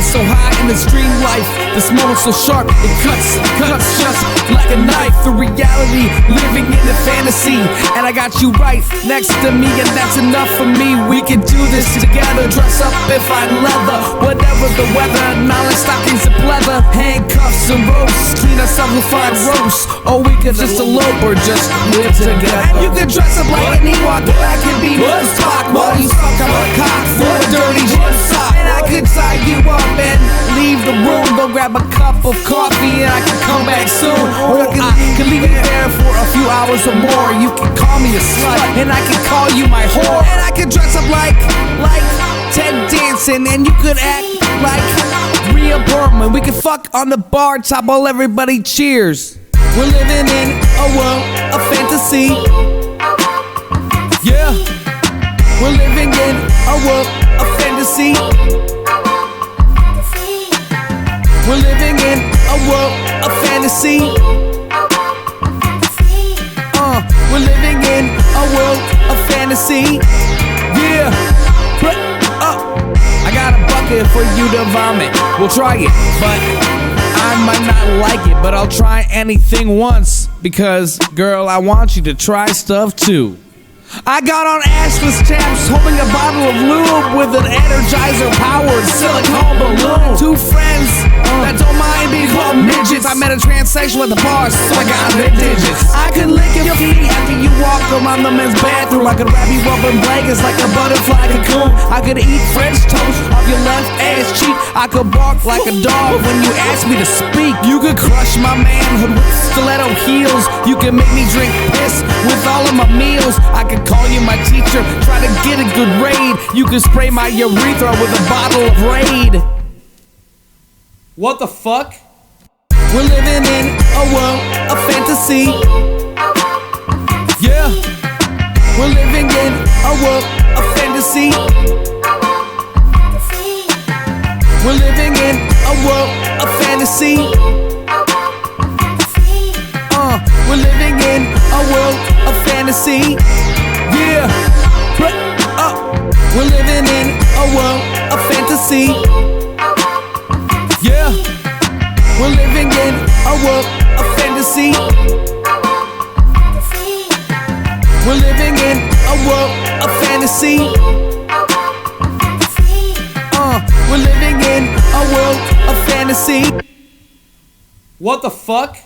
So high in this dream life, this moment so sharp, it cuts just like a knife. The reality, living in a fantasy, and I got you right next to me, and that's enough for me. We can do this together, dress up in fine leather, whatever the weather, knowledge stockings and pleather, handcuffs and ropes, clean ourselves with fine roast, or we could just elope or just live together. And you can dress up like an Ewok, and I can be Mr. Spock while you suck on my cock for a dirty gym sock. And I could tie you up and leave the room, go grab a cup of coffee, and I can come back soon. Or I can leave you there for a few hours or more. You can call me a slut, and I can call you my whore. And I can dress up like Ted Danson, and you could act like Rhea Berman. We can fuck on the bar top while everybody cheers. We're living in a world of fantasy. Yeah, we're living in a world of fantasy. We're living in a world of fantasy. We're living in a world of fantasy. Yeah. I got a bucket for you to vomit. We'll try it, but I might not like it. But I'll try anything once, because, girl, I want you to try stuff too. I got on assless chaps, holding a bottle of lube with an energizer-powered silicone balloon. Two friends that don't mind being called midgets. I met a transsexual at the bar, so I got their digits. I could lick your feet after you walk around the men's bathroom. I could wrap you up in blankets like a butterfly cocoon. I could eat French toast off your left ass cheek. I could bark like a dog when you ask me to speak. You could crush my manhood with stiletto heels. You could make me drink piss with all of my meals. I could call you my teacher, try to get a good raid. You can spray my urethra with a bottle of Raid. What the fuck? We're living in a world of fantasy. Yeah, we're living in a world of fantasy. We're living in a world of fantasy. We're living in a world of fantasy. Yeah, we're living in a world of fantasy. Yeah, we're living in a world of fantasy. We're living in a world of fantasy. We're living in a world of fantasy. What the fuck?